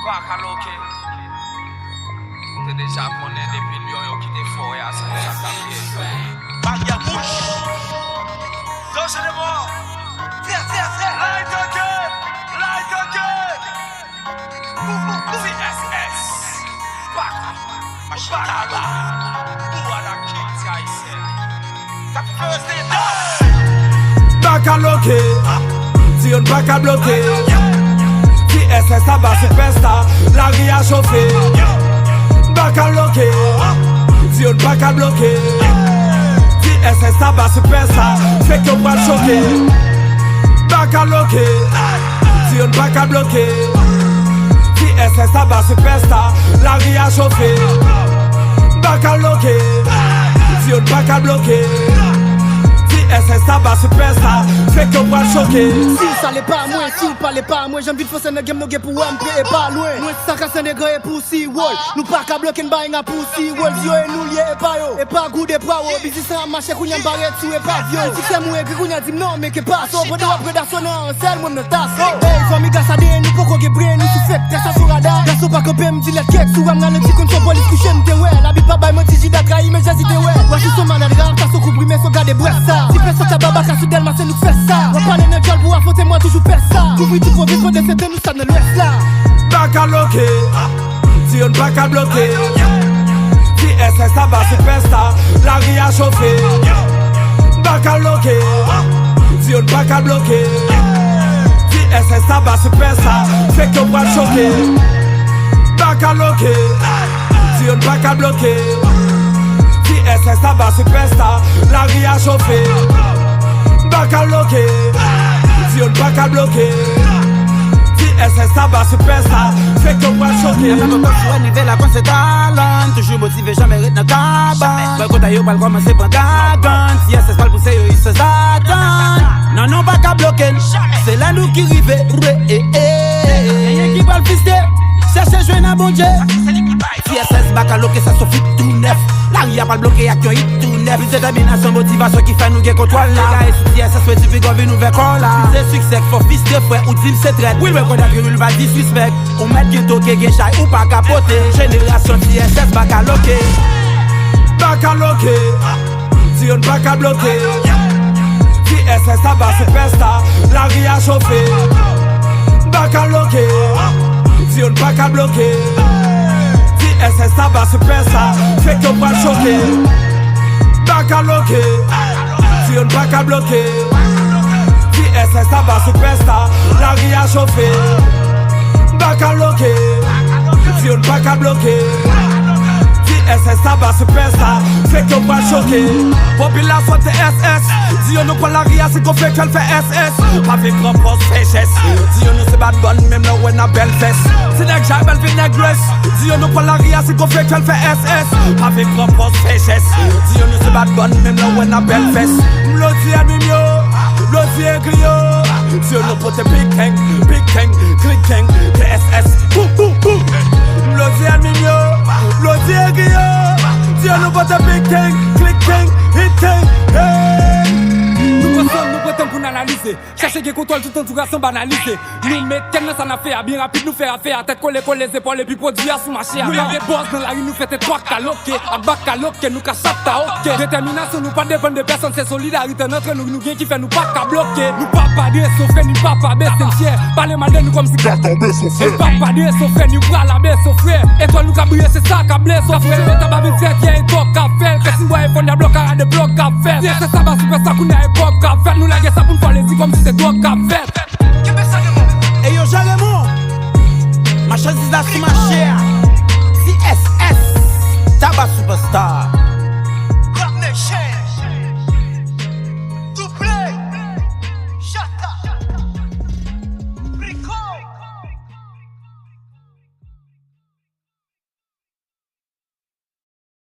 Pas caloqué. T'es déjà connu depuis Lyon qui t'est fort et à 50 pieds. Baguette bouche. Danger de mort. Light again. CSS. Bacala. Who are the kids I said? That first day. Bacaloqué. Dion bac à bloquer. CSS à bas superstar. La vie a chauffé. Bac à bloquer. Dion bac à bloquer. CSS à bas superstar. Fait qu'on va choquer. Bac à bloquer. Dion bac à bloquer. CSS à bas superstar. La vie a chauffé. Bac à bloquer. Dion bac à bloquer. SS ça va superstar, fait qu'on va choquer. Si ça l'est pas moi, si vous parlez pas moi, j'aime vite fausser nos game, nos gars pour MP et pas loin. Nous ça casse des gars et pour si wall. Nous pas qu'à bloquer une baïna pour si wall. Yo et nous lié et pas yo. Et pas goût de poids, busy ça marche qu'on y a barrette sous et pas vieux. Si c'est moi qu'on y a dit non, mais que pas ça. Pour de après d'assoner, seul moi me tasse. Hey, famille gars ça dé, nous pas qu'on gagne, nous sous fait, ça sur radar. Gars so pas que me dit la cake, sous am dans le petit con sur police couché m'te ouais. La bite pas bail moi tiji d'Akraï, mais j'hésite ouais. Moi je suis son malade rare, t'as son comprimé, son gars des bois ça. Si personne t'a baba casse d'elle, c'est nous fait ça. On parle de gueule pour affronter moi toujours faire ça. Couvrir tout pour vivre de cette nous ça ne l'ouest là. Bac à bloquer, Dion bac à bloquer. CSS ça va superstar, la vie a chauffé. Bac à bloquer, Dion bac à bloquer. CSS ça va superstar, fait qu'on va choquer. Bac à bloquer, Dion bac à bloquer. CSS ça va superstar, la vie a chauffé. Bac à bloquer, Dion bac à bloquer. SS ça va superstar, fait qu'on va choquer. Y'a même pas pour niveau la con c'est talent. Toujours motivé, jamais rete dans cabane. Quand t'as eu pas commencer prendre gagan. Si SS pas le pousser, il se attend. Non, pas qu'à bloquer. C'est là nous qui rive. Y'a qui va le fister. Cherchez jouer dans bon Dieu. Si SS bac à bloquer, ça suffit tout neuf. La ria pas le bloquer, action hit tout neuf. Plus détermination, motivation qui fait nous gagner contrôle. Les gars, et si SS fait du big nous vers quoi là. C'est succès, faut fister, frère, ou dire c'est traite. Oui, mais qu'on a grillé, va disrespect. On met ghetto, gagner chai ou pas capoter. Génération CSS bac à bloquer. Bac à bloquer, Dion bac à bloquer. CSS ça va superstar, la vie a chauffé. Bac à bloquer, Dion bac à bloquer. CSS ça va superstar, fait qu'on va choquer. Bac à bloquer, Dion bac à bloquer. CSS ça va superstar, la vie a chauffé. Bac à bloquer, Dion bac à bloquer. SS ça va superstar, fait qu'on va choquer. Population de SS, Dion nous prend la ria, c'est qu'on fait qu'elle fait SS. Avec grand poste FHS, Dion nous c'est bad bonne, même là où on a belle fesse. C'est nèg j'ai belle vie négresse, Dion nous prend la ria, c'est qu'on fait qu'elle fait SS. Avec grand poste FHS, Dion nous c'est bad bonne, même là où on a belle fesse. M'loti à mimio, l'oti à griot. Dion nous pote big gang, click gang, TSS, boum boum boum. M'loti à mimio. L'autre est Dieu nous vote big thing, click thing, hit thing, hey. Nous prétendons pour analyser. Chercher qui contrôle tout entourage sans banaliser. Nous mettons ça en affaire, bien rapide nous faire affaire. Tête collée les épaules et puis produire sous marché. Nous les boss dans la rue, nous faisons trois caloqués. À bas caloqués, nous cassons ta ok. Détermination, nous pas dépendre de personne, c'est solidarité entre nous. Nous gagnons qui fait nous pas qu'à bloquer. Nous pas dire souffrir, ni pas baisser fier. Parler mal de nous comme si t'attendais souffrir. Pas dire souffrir, ni bras la baisse souffrir. Et toi, nous cabrier, c'est ça qu'à blesser. Souffrir, mais t'as pas vu faire, y'a un toc à faire. Que si vous avez fondé à bloc, à des blocs à faire. C'est ça, va super ça qu'on a un pop à faire. Nous la guerre, ça pour nous faire les yeux comme si c'est toi qu'à faire. Et yo, Jalemon, ma chose is à sous ma chère. CSS, Tabac Superstar.